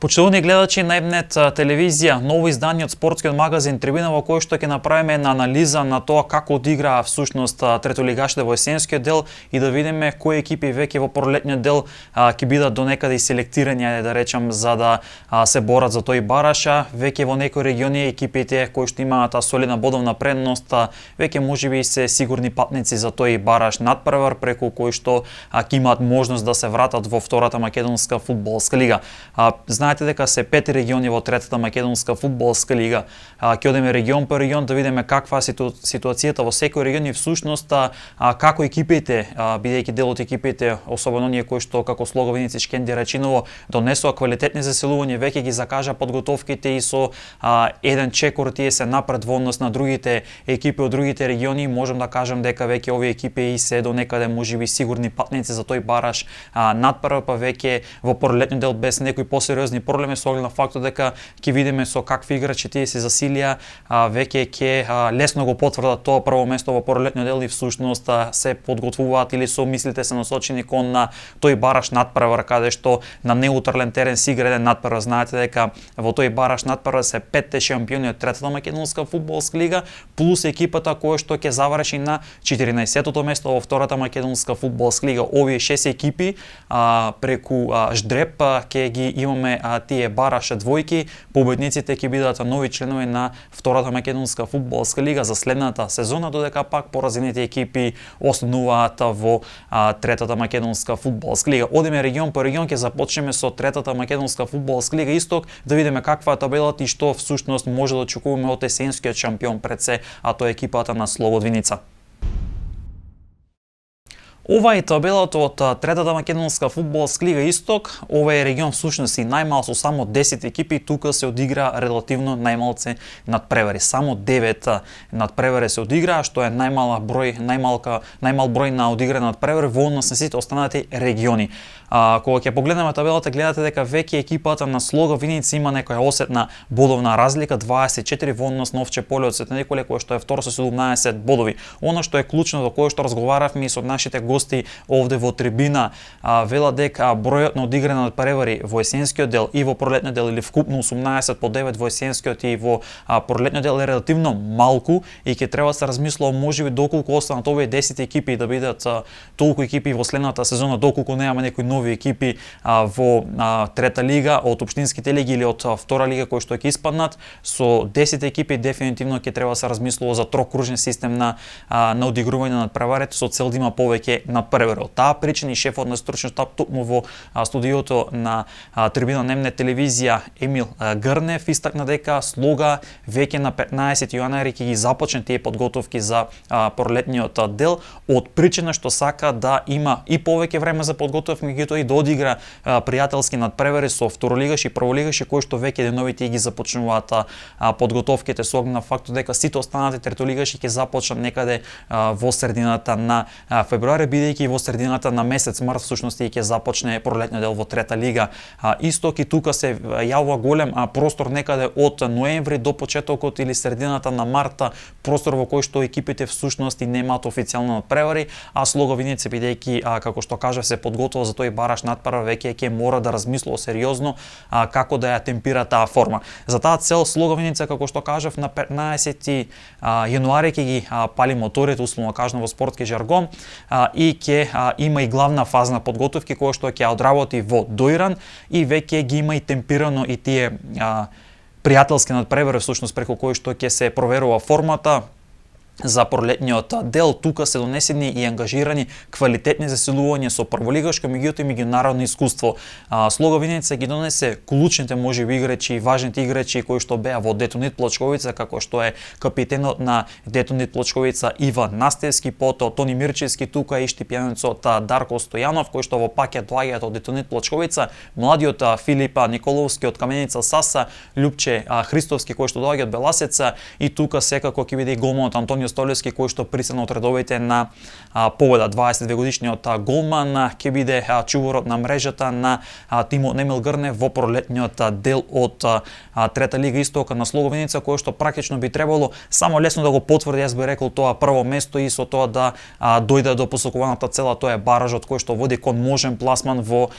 Почитувани гледачи на Ебнет телевизија, ново издание од спортскиот магазин Трибина, во кој што ќе направиме една анализа на тоа како одиграа всушност третолигашите во есенскиот дел и да видиме кои екипи веќе во пролетниот дел ќе бидат до некаде селектирани, да речам, за да се борат за тој бараша. Веќе во некои региони екипите кои што имаат солидна бодовна предност, веќе можеби се сигурни патници за тој бараш надпревар, преку кој што ќе имаат можност да се вратат во втората македонска фудбалска лига. Знаете дека се 5 региони во третата македонска фудбалска лига. Ќе одиме регион по регион да видиме каква е ситуацијата во секој регион и всушност како екипите, бидејќи дел од екипите, особено оние кои што како Слоговиници, Шкенди, Рачиново донесоа квалитетни заселувања, веќе ги закажа подготовките и со еден чекор тие се напред во однос на другите екипи од другите региони. Можам да кажам дека веќе овие екипи и се до некаде можеби сигурни патници за тој бараш надпревар, па веќе во пролетниот дел без некои посериозни проблеми со оглед на фактот дека ќе видиме со какви играчи тие се засилија, веќе ќе лесно го потврдат тоа прво место во пролетниот дел и всушност се подготвуваат или со мислите се насочени кон тој бараш надпревар, каде што на неутрален терен се игра еден надпревар. Знаете дека во тој бараш надпревар се 5 шампиони од третата македонска фудбалска лига плюс екипата која што ќе заврши на 14-тото место во втората македонска фудбалска лига. Овие 6 екипи преку ждреп ќе ги имаме тие бараше двојки. Победниците ќе бидат нови членови на втората македонска фудбалска лига за следната сезона, додека пак поразените екипи остануваат во третата македонска фудбалска лига. Одиме регион по регион, ќе започнеме со третата македонска фудбалска лига Исток, да видиме каква е табелата и што всушност може да очекуваме од есенскиот шампион пред се, а тоа е екипата на Слободвиница. Ова е табелата од третата македонска фудбалска лига Исток. Ова е регион всушност и најмал со само 10 екипи. Тука се одигра релативно најмалце надпревари. Само 9 надпревари се одигра, што е најмал број на одиграни надпревари во однос на сите останати региони. Кога ќе погледнеме табелата, гледате дека веќе екипата на Слоговиници има некоја осетна бодовна разлика, 24 во однос на Овче поле од Свети Николе, кој што е второ со 17 бодови. Она што е клучно, за кое што разговаравме и со нашите гости овде во трибина, вела дека бројот на одиграни надпревари во есенскиот дел и во пролетниот дел или вкупно 18 по 9 во есенскиот и во пролетниот дел е релативно малку и ќе треба да се размислува можеби доколку останат овие 10 екипи да бидат толку екипи во следната сезона, доколку немаме некои нови екипи во трета лига од општинските лиги или од втора лига кои што ќе испаднат. Со 10 екипи дефинитивно ќе треба да се размислува за трокружен систем на одигрување на надпреварите со цел да има повеќе надпревари. Од таа причина и шефот на стручниот штаб токму во студиото на Трибина на Ебнет телевизија Емил Грнев истакна дека Слога веќе на 15 јунари ќе ги започне тие подготовки за пролетниот дел од причина што сака да има и повеќе време за подготовка, меѓутоа и да одигра пријателски надпревари со второлигаши и прволигаши кои што веќе деновите ги започнуваат подготовките со оглед на фактот дека сите останати третолигаши ќе започнат некаде во средината на февруари, бидејќи во средината на месец март всушност ќе започне пролетниот дел во трета лига Исток и тука се јавува голем простор некаде од ноември до почетокот или средината на марта, простор во кој што екипите всушност и немаат официјално надпревари, а Слоговиница бидејќи како што кажав се подготвува за тој бараш надпревар, веќе ќе мора да размислува сериозно како да ја темпира таа форма. За таа цел Слоговиница, како што кажав, на 15 јануари ќе ги пали моторите, условно кажано во спортски жаргон, и ќе има и главна фаза на подготовки која што ќе одработи во Доиран и веќе ги има и темпирано и тие пријателски надпревари всушност преку кои што ќе се проверува формата за пролетниот дел. Тука се донесени и ангажирани квалитетни засилувања со прволигашко, меѓутоа и меѓународно искуство. Слоговиница ги донесе клучните можеби играчи и важните играчи кои што беа во Детонит Плочковица, како што е капитенот на Детонит Плочковица Иван Настевски, потоа Тони Мирчевски, тука и штипјанецот Дарко Стојанов, кој што во пакет доаѓаат од Детонит Плочковица, младиот Филип Николовски од Каменица Саса, Љупче Христовски кој што доаѓа од Беласеца и тука секако ќе биде и голманот Антонио Антонио Столевски, кој што присегна од редовите на Победа. 22 годишниот голман ќе биде чуворот на мрежата на тимот Емил Грне во пролетниот дел од Трета лига Исток на Слоговиница, кој што практично би требало само лесно да го потврди, јас би рекол, тоа прво место и со тоа да дојде до посокуваната цела, тоа е баражот кој што води кон можен пласман во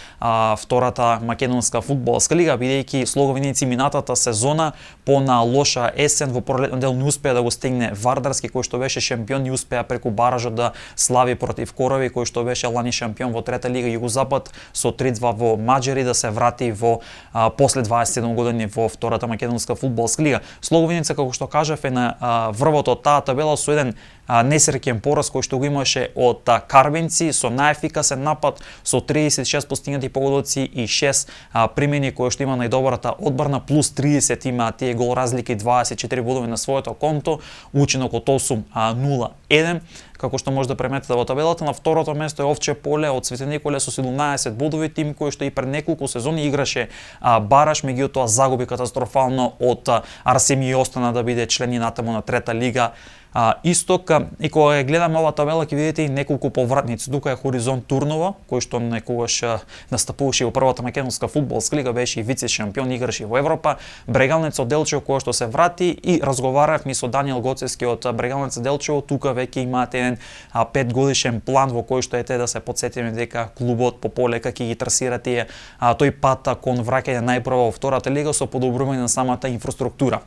втората македонска фудбалска лига, бидејќи Слоговиници минатата сезона по на лоша есен во пролетниот дел не успеа да го стигне Вардарски, кој што беше шампион, и успеа преку баражот да слави против Корови, кој што беше лани шампион во Трета лига Југозапад со 3-2 во Маџари, да се врати во после 27 години во втората македонска фудбалска лига. Слоговиница, како што кажав, е на врвот од таа табела со еден несреќен пораз кој што го имаше од Карбенци, со најефикасен напад, со 36 постигнати погодоци и 6 примени, кој што има најдобрата одбрана, плюс 30 има тие гол разлики, 24 бодови на своето конто, учинок од 8-0-1. Како што може да приметите во табелата, на второто место е Овче поле од Свети Николе со 17 бодови, тим кој што и пред неколку сезони играше бараш, меѓутоа загуби катастрофално од Арсеми и остана да биде член натаму на Трета лига Исток. И кога гледаме ова табела, ќе видите и неколку повратници. Тука е Хоризонт Турново, кој што некогаш настапуваше во првата македонска фудбалска лига, беше и вице шампион, играше во Европа. Брегалница од Делчево, кој што се врати, и разговаравме со Даниел Гоцевски од Брегалница Делчево. Тука веќе имаат еден 5 годишен план во кој што да се потсетиме дека клубот пополека ќе ги трасира тие тој пат кон враќање најпрво во втората лига со подобрување на самата инфраструктура.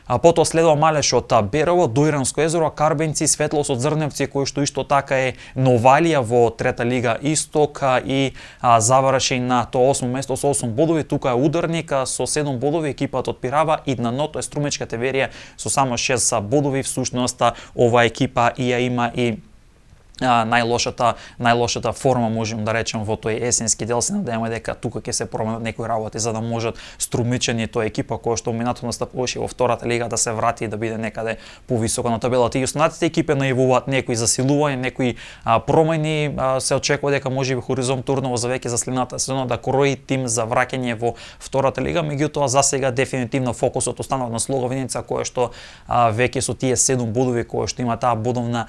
Потоа следува Малеш од Берово, Доиранско езеро, Карбенци, Светлос од Зрневци, кој што исто така е новалија во Трета лига Исток и заврши на тоа 8 место со 8 бодови. Тука е Ударник со 7 бодови, екипата од Пирава, и на ното е Струмечка Теверија со само 6 бодови. Всушност ова екипа ја има и најлошата форма, можем да речем, во тој есенски дел. Се надеваме дека тука ќе се променат некои работи за да можат Струмичани, тој екипа која што минато настапуваше во втората лига, да се врати и да биде некаде повисоко на табелата. И останатите екипи најавуваат некои засилувања, некои промени. Се очекува дека можеби Хоризонт Турново за веќе за следната сезона да крои тим за враќање во втората лига, меѓутоа за сега дефинитивно фокусот останува на Слоговиница, која што веќе со тие 7 бодови која што има таа бодовна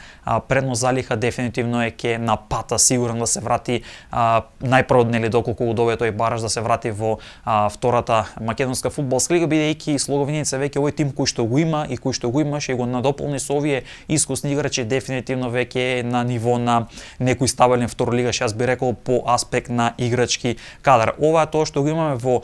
предност залиха, дефинитивно е ке на пата сигурно да се врати најпрво, нели, доколку удове тој бараж, да се врати во втората македонска фудбалска лига, бидејќи Слоговиница веќе овој тим кој што го има и кој што го имаше и го надополни со овие искусни играчи, дефинитивно веќе е на ниво на некој стабилен второлигаш, јас би рекол, по аспект на играчки кадар. Ова е тоа што го имаме во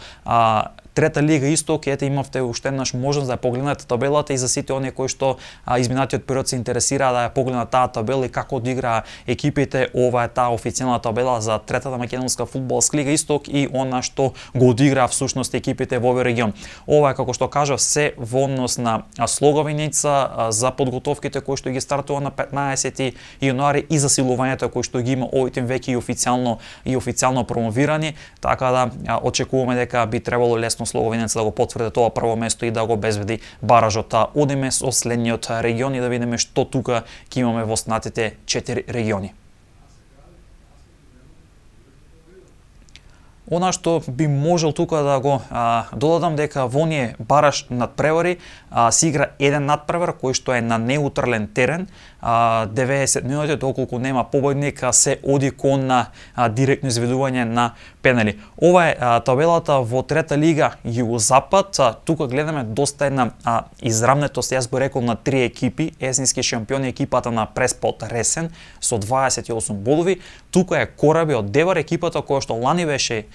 Трета лига Исток. Ете, имавте уште еднаш можност да ја погледнете табелата, и за сите оние кои што изминатиот период се интересираа да ја погледнат таа табела и како одиграа екипите. Ова е таа официјална табела за Третата македонска фудбалска лига Исток и она што го одиграа всушност екипите во овој регион. Ова е, како што кажав, се во однос на Слоговиница за подготовките кои што ги стартува на 15 јануари и засилувањето кои што ги има овој тим веќе и официјално промовирани, така да очекуваме дека би требало лесно Слоговиница да го потврди тоа прво место и да го обезбеди баражот. Одиме со следниот регион и да видиме што тука ќе имаме во останатите 4 региони. Она што би можел тука да го додадам, дека во оние бараш надпревари се игра еден надпревар кој што е на неутрален терен, 90 минути, доколку нема победник, се оди кон директно изведување на пенали. Ова е табелата во Трета лига Југозапад. Тука гледаме доста една израмнетост, јас би рекол, на три екипи. Есенски шампиони екипата на Преспот Ресен со 28 бодови. Тука е Кораби од Девар, екипата која што лани беше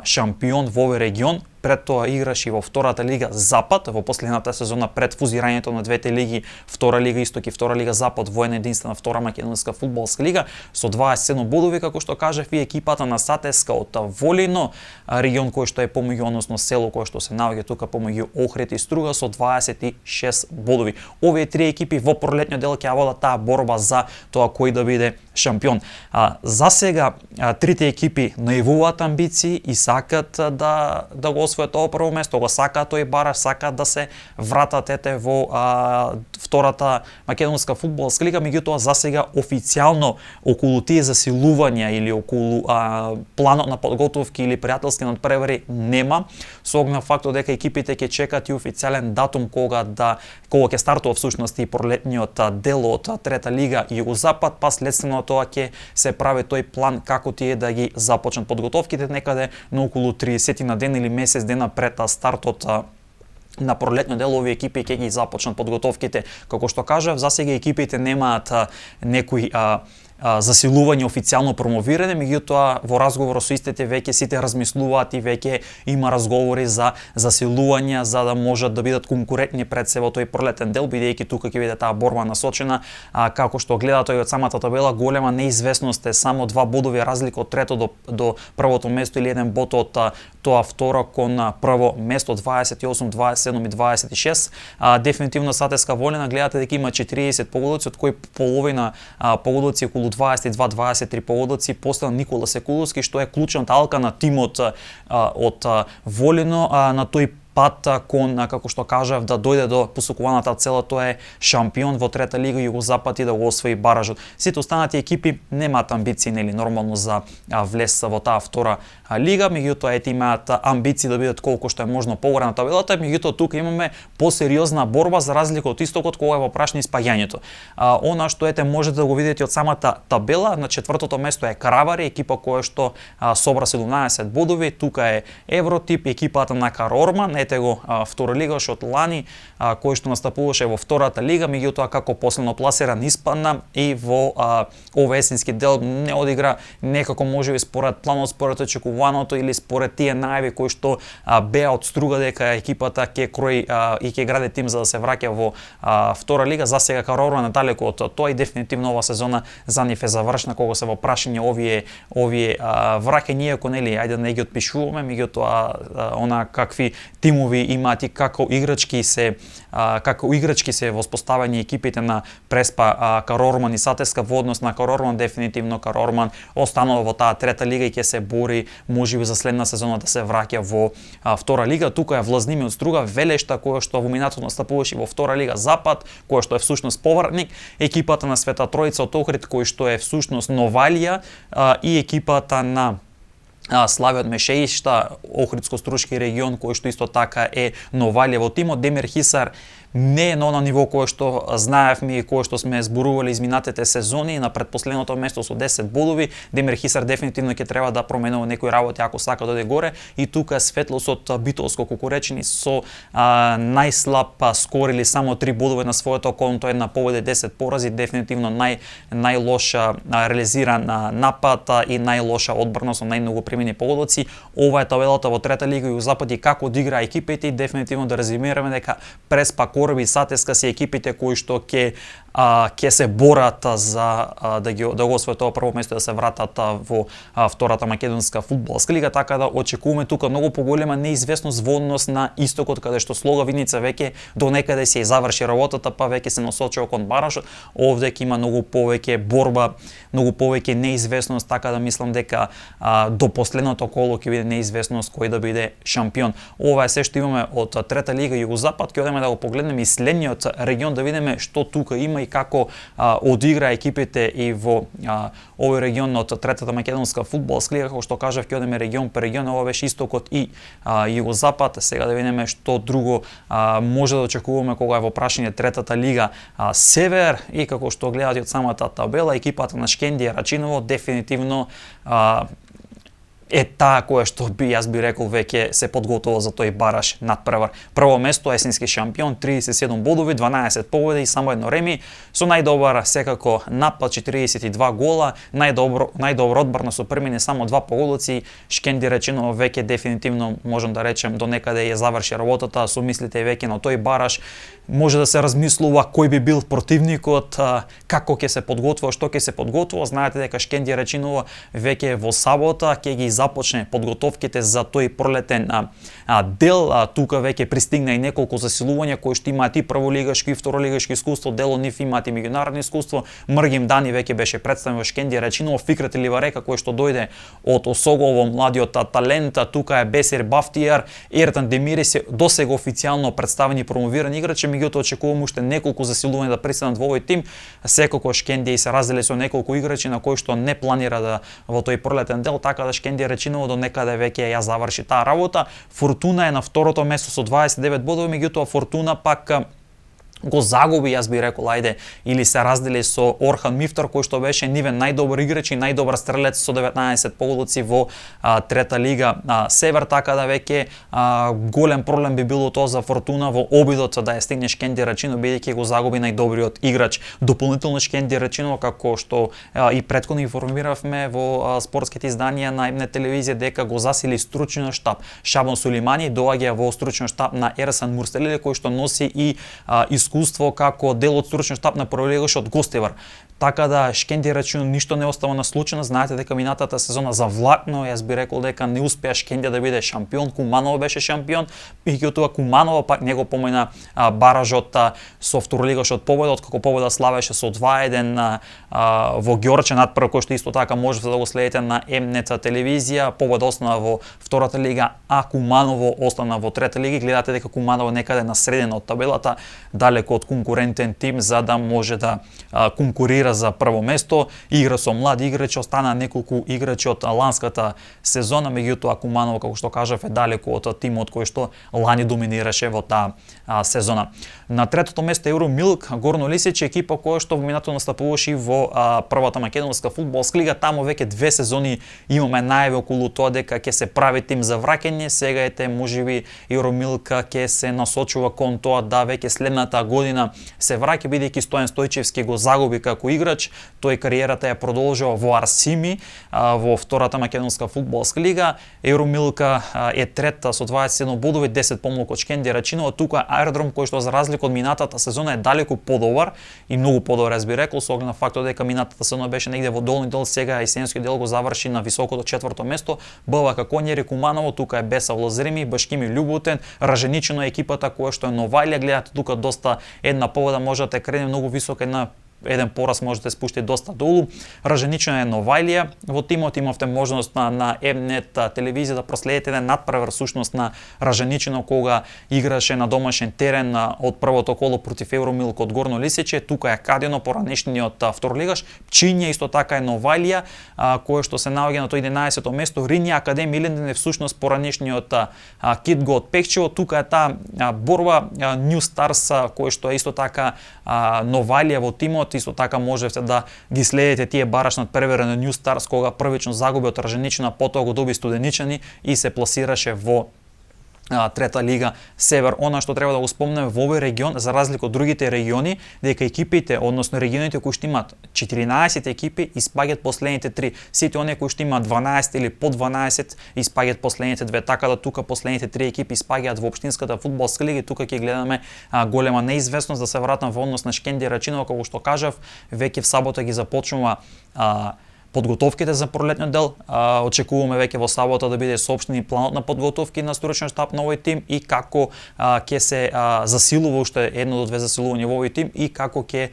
шампион во овој регион. Пред тоа играше во втората лига Запад, во последната сезона пред фузирањето на двете лиги, Втора лига Исток и Втора лига Запад, во една единствена Втора македонска фудбалска лига, со 27 бодови, како што кажав, и екипата на Сатеска од Волино, регион кој што е помеѓу, односно село кој што се наоѓа тука помеѓу Охрид и Струга, со 26 бодови. Овие три екипи во пролетниот дел ќе водат таа борба за тоа кој да биде шампион. За сега трите екипи најавуваат амбиции и сакат да го освои тоа прво место, го сака тој бараш, сака да се вратат во втората македонска фудбалска лига, меѓутоа засега официјално околу тие засилувања или околу планот на подготовки или пријателски надпревари нема, со оглед на фактот дека екипите ќе чекат и официјален датум кога ќе стартува всушност и пролетниот дел од трета лига Југозапад, па следствено тоа ќе се прави тој план како тие да ги започнат подготовките некаде на околу 30 на ден или месец дена пред стартот на пролетниот дел. Овие екипи ќе ги започнат подготовките. Како што кажав, засега екипите немаат некои засилување официјално промовиране, меѓутоа во разговор со истите веќе сите размислуваат и веќе има разговори за засилувања за да можат да бидат конкурентни пред се во тој пролетен дел, бидејќи тука ќе биде таа борба насочена, како што гледа тој од самата табела, голема неизвестност е само 2 бодови разлика од трето до првото место или 1 бод од тоа второ кон прво место, 28, 27 и 26. Дефинитивно Сатеска Волена гледате дека има 40 погодоци, од кои половина погодоци, околу 22-23 погодоци постал Никола Секуловски, што е клучната алка на тимот од Волено на тој пат кон, како што кажав, да дојде до посокуваната цела, тоа е шампион во трета лига Југозапад и да го освои баражот. Сите останати екипи немаат амбиции, нели, нормално за влез во таа втора лига, меѓутоа имаат амбиции да бидат колку што е можно погоре на табелата, меѓутоа тука имаме посериозна борба за разлика од истокот кога е во прашни спаѓањето. Она што можете да го видите од самата табела, на четвртото место е Каравари, екипа која што собра 17 бодови, тука е Евротип, екипата на Карорман, ете го втора лига од лани, кој што настапуваше во втората лига, меѓутоа како последно пласиран испадна и во овој есенски дел не одигра некако можеби според планот, според очекуваното или според тие најави кои што беа од струга дека екипата ќе крои и ќе гради тим за да се враќа во втора лига. За сега Карорман далеко од тоа и дефинитивно ова сезона за нив е завршена кога се во прашање овие враќања, иако нели ајде да не ги отпишуваме, меѓутоа она какви тимови имаат и како играчки се воспоставени екипите на Преспа, Карорман и Сатеска. Во однос на Карорман, дефинитивно Карорман останува во таа трета лига и ќе се бори можеби за следна сезона да се враќа во втора лига. Тука е влазними од струга Велешта, која што во минатото настапуваше во втора лига Запад, која што е всушност повратник, екипата на Света Тројца од Охрид, кој што е всушност Новалија, и екипата на Славија од Мешеишта, Охридско-Струшки регион, кој што исто така е Новалија во тимот. Демир Хисар не е на она ниво кое што знаевме и кое што сме зборували изминатите сезони, на предпоследното место со 10 бодови. Демир Хисар дефинитивно ќе треба да променува некои работи ако сака да оде горе, и тука Светлос од Битолско Кукуречини со најслаб скор или само 3 бодови на своето конто, една победа, 10 порази, дефинитивно најлоша реализиран напад и најлоша одбрана со најмногу примени погодоци. Ова е табелата во трета лига Југозапад и како одигра екипите, и дефинитивно да резимираме дека Преспа, Кораби и Сатеска се екипите кои што ќе се борат за да го освојат тоа прво место, да се вратат во втората македонска фудбалска лига, така да очекуваме тука многу поголема неизвестност во однос на истокот, каде што Слога Виница веќе до некаде се заврши работата, па веќе се насочува кон баражот. Овде ќе има многу повеќе борба, многу повеќе неизвестност, така да мислам дека до последното коло ќе биде неизвестност кој да биде шампион. Ова е се што имаме од трета лига Југозапад. Ќе одиме да го погледнеме и следниот регион, да видиме што тука има и како одигра екипите и во овој регион од третата македонска фудбалска лига. Како што кажав, ќе одиме регион по регион, ова беше истокот и Југозапад. Сега да видиме што друго може да очекуваме кога е во прашање третата лига Север, и како што гледате од самата табела, екипата на Шкендија Рачиново дефинитивно е таа која што јас би рекол веќе се подготвува за тој бараш надпревар. Прво место, есенски шампион, 37 бодови, 12 победи и само едно реми, со најдобар секако напад, 42 гола, најдобро одбрана со примени само 2 погодоци. Шкендија Рачиново веќе дефинитивно можам да речем до некаде ја заврши работата, со мислите веќе на тој бараш. Може да се размислува кој би бил противникот, како ќе се подготвува, што ќе се подготвува. Знаете дека Шкендија Рачиново веќе во сабота ќе ги започне подготовките за тој пролетен дел. Тука веќе пристигна и неколку засилувања кои што имаат и прволигашки и второлигашки искуство, дел од нив имаат и меѓународно искуство. Мргим Дани веќе беше представен во Шкендија Рачиново, Фикрат Ливарека кој што дојде од Осогово, младиот талент, тука е Бесер Бафтијар, Ертан Демири се досега официјално представени и промовирани играчи, меѓутоа очекувам уште неколку засилувања да пристигнат во овој тим. Секако Шкендија се раздели со неколку играчи на кои што не планира да во тој пролетен дел, така да Шкендија Рачиново до некаде веќе ја заврши таа работа. Фортуна е на второто место со 29 бодови, меѓутоа Фортуна пак го загуби, јас би рекол, ајде, или се раздели со Орхан Мифтар, кој што беше нивен најдобар играч и најдобар стрелец со 19 погодици во трета лига Север, така да веќе голем проблем би било тоа за Фортуна во обидот да ја стигне Шкендија Рачиново, бидејќи го загуби најдобриот играч. Дополнително Шкендија Рачиново, како што и претходно информиравме во спортските изданија на Емнет телевизија, дека го засили стручниот штаб. Шабан Сулеймани доаѓа во стручниот штаб на Ерсан Мурстелили, кој што носи и искуство како дел од стручниот штаб на прволигашот Гостивар. Така да Шкендија Рачиново ништо не остава на случајно. Знаете дека минатата сезона завлакно, јас би рекол дека не успеа Шкендија да биде шампион, Куманово беше шампион, меѓутоа Куманово пак не го помина баражот со второлигашот Победа, откако Победа славеше со 2-1 во Ѓорче надпрв, кој што исто така можете да го следите на Емнет телевизија. Победа остана во втората лига, а Куманово остана во трета лига. Гледате дека Куманово некаде на средина од табелата, далеко од конкурентен тим, за да може да конкурира за прво место. Игра со млади играчи, остана неколку играчи од ланската сезона, меѓутоа Куманово, како што кажав, е далеко од тимот кој што лани доминираше во таа сезона. На третото место Евромилк Горно Лисиче, екипа која што во минатото настапуваше во првата македонска фудбалска лига. Таму веќе 2 сезони имаме најави околу тоа дека ќе се прави тим за враќање. Сега ете можеби Евромилк ќе се насочува кон тоа да веќе следната година се враќа, бидејќи Стојан Стојчевски го загуби како играч. Тој кариерата ја продолжува во Арсими во втората македонска фудбалска лига. Евромилка е трета со 27 бодови, 10 помалку од Шкендија Рачиново. Тука Аеродром, кој што за разлика од минатата сезона е далеку подобар и многу подобар, јас би рекол, со оглед на фактот дека минатата сезона беше негде во долни дел, сега есенскиот дел го заврши на високото 4-то место. БВК Конјери Куманово, тука е Беса Влазреми, Башкими Љубутен, Раженичино е екипата која што е Новајлија. Гледате тука доста една победа може да крене многу висока, една еден пораз можете спушти доста долу. Раженичино е Новајлија во тимот, имавте можност на Емнет телевизија да проследите еден надпревар сушност на Раженичино кога играше на домашен терен од првото коло против Евромилк од Горно Лисиче. Тука е Кадино, поранешниот второлигаш. Пчиња исто така е Новајлија, кој што се наоѓа на тој 11-то место. Ринја Академ Илинден е всушност поранешниот Китго од Пекчево. Тука е таа борба New Stars, кој што е исто така Новајлија во тимот. Исто така можете да ги следите тие бараш над превера на New Stars, кога првично загуби од Раженичина, потоа го доби Студеничани и се пласираше во трета лига Север. Она што треба да го спомнеме во овој регион, за разлика од другите региони, дека екипите, односно регионите кои што имаат 14 екипи, испаѓаат последните 3. Сите оние кои што имаат 12 или по 12 испаѓаат последните 2. Така да тука последните 3 екипи испаѓаат во општинската фудбалска лига. Тука ќе гледаме голема неизвестност. Да се вратам во однос на Шкендија Рачиново, како што кажав, веќе в сабота ги започнува подготовките за пролетниот дел. Очекуваме веќе во сабота да биде соопштени планот на подготовки на стручниот штаб на овој тим и како ќе се засилува уште 1 до 2 засилувања во овој тим и како ќе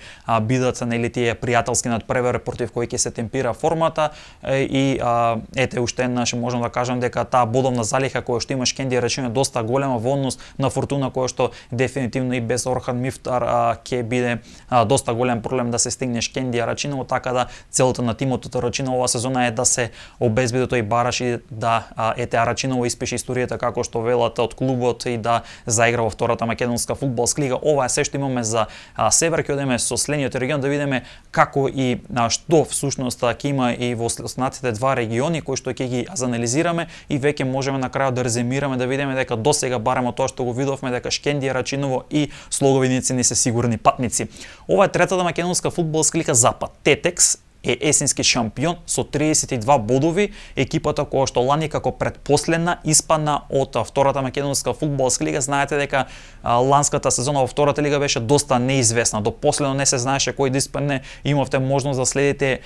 бидат нели тие пријателски надпревари против кои ќе се темпира формата и ете уште еднаш можам да кажам дека таа бодовна залиха која што има Шкендија Рачиново е доста голема во однос на Фортуна, која што дефинитивно и без Орхан Мифтар ќе биде доста голем проблем да се стигне Шкендија Рачиново, така да целта на тимот Рачиново оваа сезона е да се обезбеди тој бараш и да ете Рачиново испише историјата како што велат од клубот и да заигра во втората македонска фудбалска лига. Ова е се што имаме за Север. Ќе одеме со следниот регион да видиме како и што всушност ќе има и во останатите два региони кои што ќе ги анализираме и веќе можеме на крајот да резимираме да видиме дека досега барем од тоа што го видовме дека Шкендија Рачиново и Слоговиници не се сигурни патници. Ова е третата македонска фудбалска лига Запад. Тетекс е есенски шампион со 32 бодови. Екипата која што лани како предпоследна испадна од втората македонска фудбалска лига. Знаете дека ланската сезона во втората лига беше доста неизвестна. До последно не се знаеше кој да испадне. Имавте можност да следите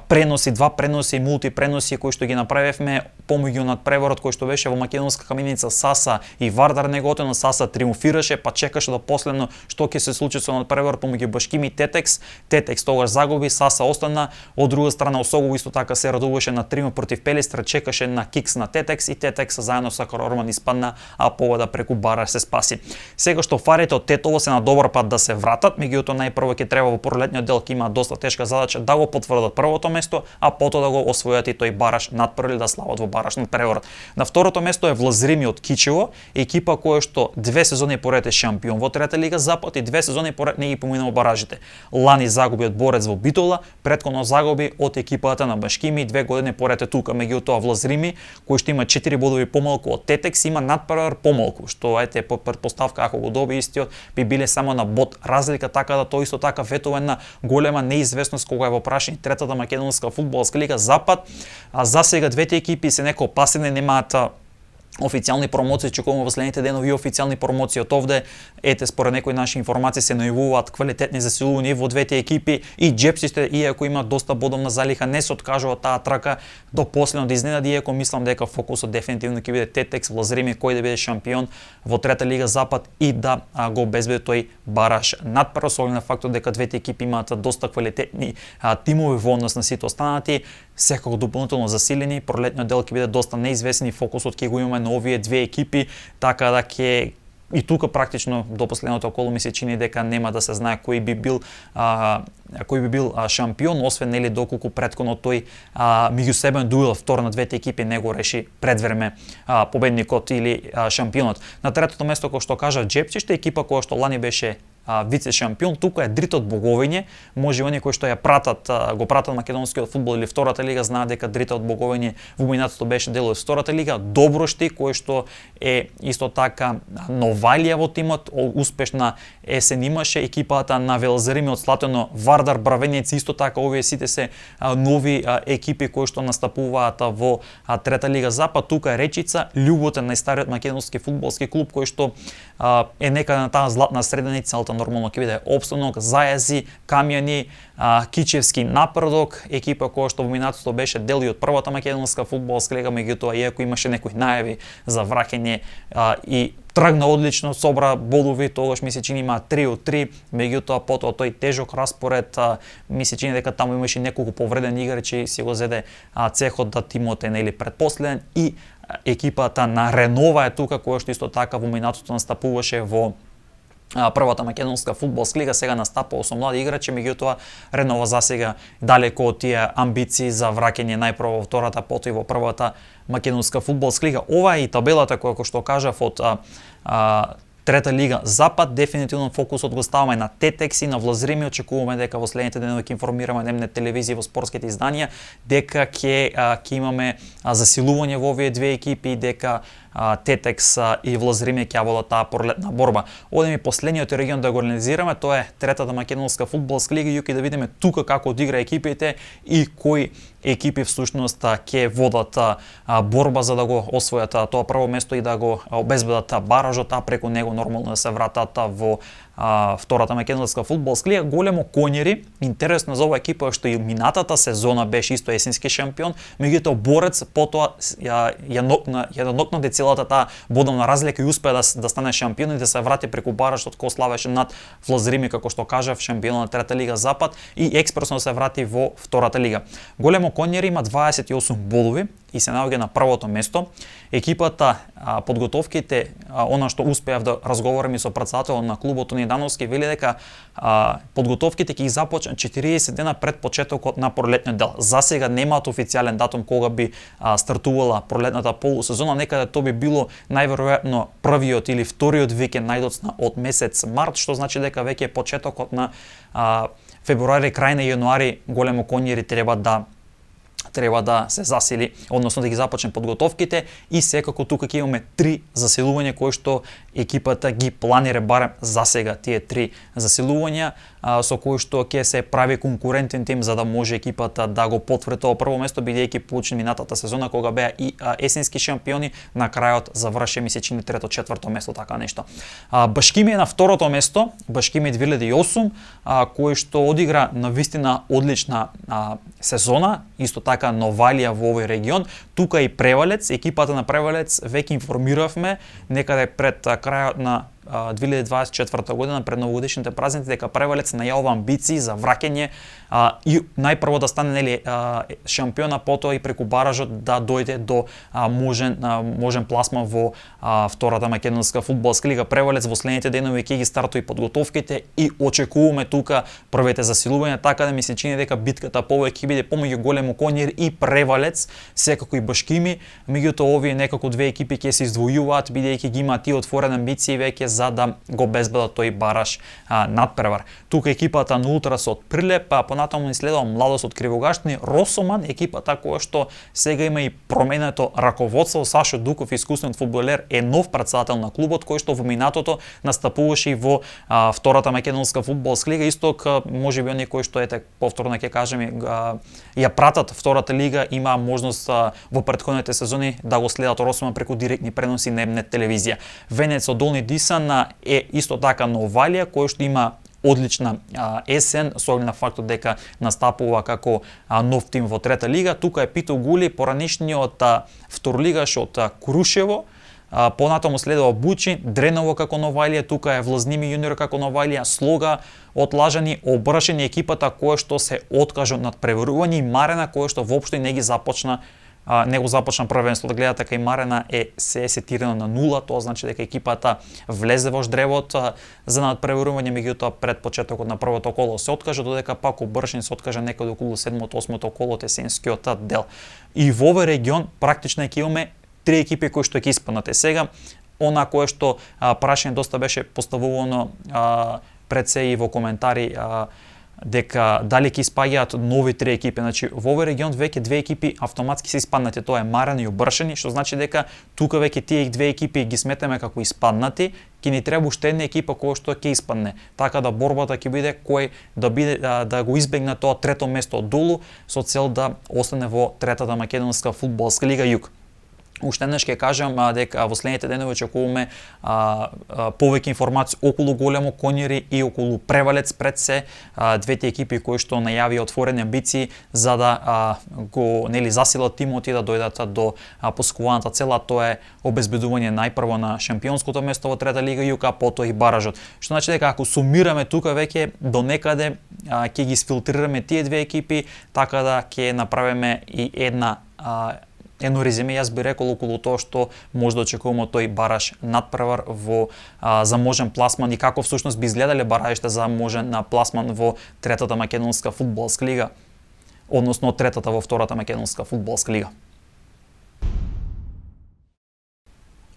преноси, два преноси и мултипреноси кои што ги направивме помеѓу надпреварот кој што беше во македонска каменица. Саса и Вардар неготено. Саса триумфираше, па чекаше до последно што ќе се случи со надпреварот помеѓу Башким и Тетекс. Тетекс тогаш загуби, Саса остана. Од друга страна Осогово исто така се радуваше на триумф против Пелистра, чекаше на кикс на Тетекс и Тетекс заедно со Карорман испадна, а победа преку Бараш се спаси. Сега што фарите од Тетово се на добар пат да се вратат, меѓутоа најпрво ќе треба во пролетниот дел ќе има доста тешка задача да го потврдат првото место, а потоа да го освојат и тој Бараш надпрвили да слават во Бараш надпреварот. На второто место е Влазрими од Кичево, екипа која што 2 сезони поред е шампион во трета лига Запад и 2 сезони поред не ги поминува баражите. Лани загуби од Борец во Битола, претходно загуби од екипата на Башкими 2 години поред е тука. Меѓутоа Влазрими, кој што има 4 бодови помалку од Тетекс, има надпревар помалку, што по претпоставка ако го доби истиот би биле само на бод разлика, така да тој исто така ветува една голема неизвестност кога е во прашање третата македонска фудбалска лига Запад. А за сега двете екипи се некој пасивни, немаат официјални промоции, чекуваме во следните денови официјални промоции од овде. Ете, според некои наши информации се најавуваат квалитетни засилувања во двете екипи и джепсите, иако имаат доста бодовна залиха, не се откажува таа трака до последно да изненади, иако мислам дека фокусот дефинитивно ќе биде Тетекс, Влазрими кој да биде шампион во трета лига Запад и да го обезбеди тој Бараш надпрво, со оглед на фактот дека двете екипи имаат доста квалитетни тимови во однос на сите останати, секако дополнително засилени. Пролетниот дел ќе биде доста неизвестен и фокусот ќе го имаме на овие две екипи, така да ќе и тука практично до последното коло ми се чини дека нема да се знае кој би бил шампион, освен нели доколку претходно тој меѓусебен дуел втор на двете екипи не го реши предвреме победникот или шампионот. На третото место, кој што кажа Джепчи, што екипа која што лани беше вице шампион, тука е Дритот Боговиње. Може оние кои што го пратат македонскиот фудбал или втората лига знаат дека Дритот Боговиње во минатото беше дел од втората лига. Доброшти кој што е исто така новајлија во тимот, успешна есен имаше. Екипата на Велзарими од Слатино, Вардар, Бравенец исто така, овие сите се нови екипи кои што настапуваат во трета лига Запад. Тука е Речица, Љуботен, најстариот македонски фудбалски клуб кој што е некаде на таа златна срединица, нормално ќе биде Опстанок, Зајази, Камјани, Кичевски Напредок, екипа која што во минатото беше дел и од првата македонска фудбалска лига, меѓутоа иако имаше некои најави за враќање и тргна одлично, собра бодови, тогаш ми се чини има 3 од 3, меѓутоа потоа тој тежок распоред, ми се чини дека таму имаше неколку повредени играчи, си го зеде цехот да тимот е нели предпоследен и екипата на Ренова е тука која што исто така во минатото настапуваше во првата македонска фудбалска лига, сега настапува со млади играчи, меѓутоа Ренова засега далеко од тие амбиции за враќање најпрво во втората, потоа и во првата македонска фудбалска лига. Ова е и табелата која што кажав од трета лига Запад. Дефинитивно фокусот го ставаме на Тетекс и на Влазрими. Очекуваме дека во следните денови ќе информираме немне телевизија во спортските изданија дека ќе имаме засилување во овие две екипи, дека Тетекс и Влазрими ќе водат таа пролетна борба. Одеме и последниот регион да го анализираме, тоа е третата македонска фудбалска лига, јуки да видиме тука како одигра екипите и кои екипи всушност ќе водат борба за да го освојат тоа прво место и да го обезбедат баражот, а преку него нормално да се вратат во втората македонска фудбалска лига. Големо Конјери, интересно за оваа екипа што и минатата сезона беше исто есенски шампион, меѓутоа Борец потоа ја надокнади целата таа бодовна разлика и успеа да стане шампион и да се врати преку баражот кој славеше над Влазрими, како што кажав, шампион на трета лига Запад и експресно се врати во втората лига. Големо Конјери има 28 бодови и се наоѓа на првото место. Екипата, подготовките, она што успеав да разговарам и со пратсателот на клубот Тони Дановски, вели дека подготовките ќе ги започнат 40 дена пред почетокот на пролетниот дел. Засега немаат официјален датум кога би стартувала пролетната полусезона, некаде тоа би било најверојатно првиот или вториот викенд најдоцна од месец март, што значи дека веќе почетокот на февруари, крај на јануари Големо Конјери треба да се засили, односно да ги започне подготовките и секако тука ќе имаме 3 заселувања кои што екипата ги планира барем за сега тие три засилувања, со кои што ќе се прави конкурентен тим за да може екипата да го потврди тоа прво место, бидејќи получени минатата сезона кога беа и есенски шампиони, на крајот заврши ми се чини трето, четврто место, така нешто. Башкими е на второто место, Башкими 2008, кој што одигра навистина одлична сезона, исто така Новалија во овој регион, тука и Превалец, екипата на Превалец веќе информиравме некаде пред крајот на 2024 година пред новогодишните празници дека Превалец најавува амбиции за враќање и најпрво да стане шампиона, потоа и преку баражот да дојде до можен пласман во втората македонска фудбалска лига. Превалец во следните денови ќе ги стартува и подготовките и очекуваме тука првите засилувања, така да ми се чини дека битката повеќе ќе биде помеѓу Големо Конјер и Превалец, секако и Башкими. Меѓутоа овие некако две екипи ќе се издвојуваат бидејќи ги имаат и отворени амбиции веќе за да го безбедат тој бараж надпревар. Тука екипата на Ултрас од Прилеп, понатаму ни следува Младост од Кривогаштини, Росоман, екипата која што сега има и променето раководство. Сашо Дуков, искусен фудбалер, е нов претседател на клубот кој што во минатото настапуваше и во втората македонска фудбалска лига. Исток можеби оние кои што повторно ќе кажеме ја пратат втората лига, има можност во претходните сезони да го следат Росоман преку директни преноси на Емнет телевизија. Венец од Долни Дисан е исто така Новалија, кој што има одлична есен, со оглед на фактот дека настапува како нов тим во трета лига. Тука е Пито Гули, поранишниот второлигаш од Крушево. Понатаму следува Бучи, Дреново како Новалија, тука е Влазними јуниор како Новалија, Слога од Лажани, Обрашени, екипата која што се откажа од надпреварување, и Марена која што воопшто не го започна првенство. Да гледате кај Марена се сетирано на 0, тоа значи дека екипата влезе во ждревот за надпреварување, меѓутоа пред почетокот на првото коло се откажа, додека пак Обршен се откажа некаде околу 7-8 коло од есенскиот дел. И во овој регион практично ќе имаме три екипи кои што ќе испаднат. Сега она кое што прашање доста беше поставувано пред се и во коментари дека дали ќе испаѓаат нови три екипи. Значи во овој регион веќе две екипи автоматски се испаднати, тоа е Марен и Обршени, што значи дека тука веќе тие две екипи ги сметаме како испаднати, ќе ни треба уште една екипа која што ќе испадне. Така да борбата ќе биде кој да го избегне тоа трето место од долу со цел да остане во третата македонска фудбалска лига Југ. Уште еднаш ќе кажам дека во следните денови очекуваме повеќе информации околу Големо Конјери и околу Превалец, пред се двете екипи кои што најавија отворени амбиции за да го засилат тимот и да дојдат до постигнуваната цела, тоа е обезбедување најпрво на шампионското место во трета лига Југ, а потоа и баражот. Што значи дека ако сумираме тука веќе до некаде ќе ги сфилтрираме тие две екипи, така да ќе направиме и едно резиме, јас би рекол, околу тоа што може да очекуваме тој бараж надпревар во за можен пласман и како всушност би изгледале баражите за можен пласман во третата македонска фудбалска лига, односно третата во втората македонска фудбалска лига.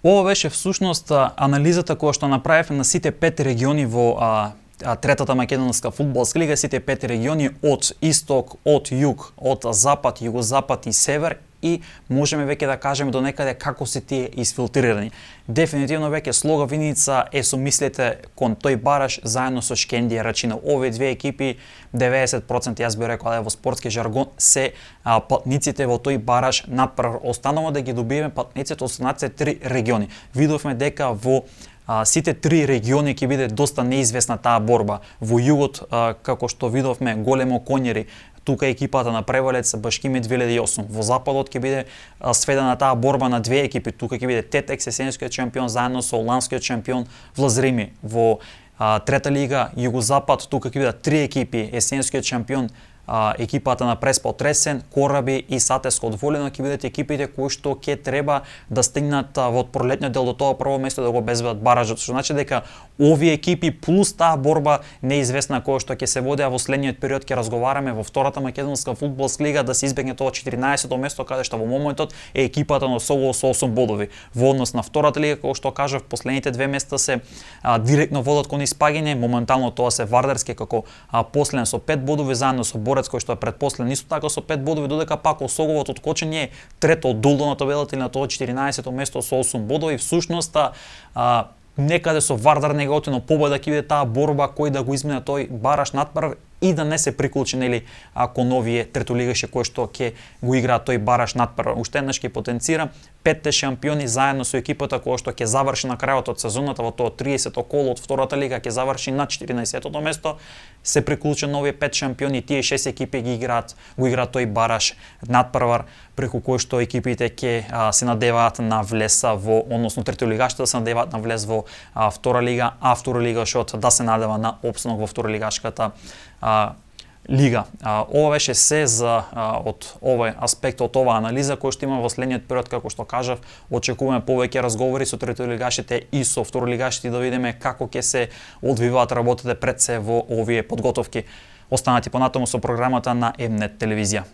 Ова беше всушност анализата која што направивме на сите 5 региони во третата македонска фудбалска лига, сите 5 региони од исток, од југ, од запад, југозапад и север, и можеме веќе да кажеме до некаде како се тие изфилтрирани. Дефинитивно веќе Слога Виница е со мислите кон тој бараж заедно со Шкендија Рачина. Овие две екипи 90% јас би рекол во спортски жаргон се патниците во тој бараж надпревар. Останува да ги добиеме патниците од останатите три региони. Видовме дека во сите три региони ќе биде доста неизвестна таа борба. Во југот, како што видовме, Големо Конјери, тука екипата на Превалец, Башкими 2008. Во западот ќе биде сведена таа борба на две екипи. Тука ќе биде Тетекс, есенскиот шампион, заедно со оландскиот шампион Влазрими. Во трета лига, Југозапад, тука ќе бидат три екипи, есенскиот шампион, екипата на Преспа Тресен, Кораби и Сатеско од Волено ќе бидат екипите кои што ќе треба да стигнат во пролетниот дел до тоа прво место да го безбедат баражот. Што значи дека овие екипи плюс таа борба неизвестна која што ќе се води во следниот период, ќе разговараме во втората македонска фудбалска лига да се избегне тоа 14-то место каде што во моментот е екипата на Солово со 8 бодови. Во однос на втората лига, како што кажав, последните две места се директно водат кон испаѓање. Моментално тоа се Вардарски како последен со 5 бодови, заедно со Борец кој што е предпоследен исто така со 5 бодови, додека пак Осоговот откочење е трето од долу на табелата или на тоа 14-то место со 8 бодови. Всушност некаде со Вардар Неготино победа ќе биде таа борба, кој да го измине тој бараш надпрв и да не се приклучи нели кон овие третолигаши кои што ќе го играат тој бараш надпрв. Уште еднаш ќе потенцира петте шампиони заедно со екипата која што ќе заврши на крајот од сезоната во тоа 30-то коло од втората лига, ќе заврши на 14-тото место, се приклучи нови пет шампиони, тие 6 екипи го играат тој бараш надпрвар, преку кој што екипите ќе се надеваат на влез во, односно третолигашите се надеваат на влез во втора лига, а второлигашот да се надева на опстанок во второлигашката лига. Ова беше се за од овој аспект, од оваа анализа кој што има во следниот период, како што кажав, очекуваме повеќе разговори со третолигашите и со второлигашите да видиме како ќе се одвиваат работите пред се во овие подготовки. Останати понатаму со програмата на М-нет телевизија.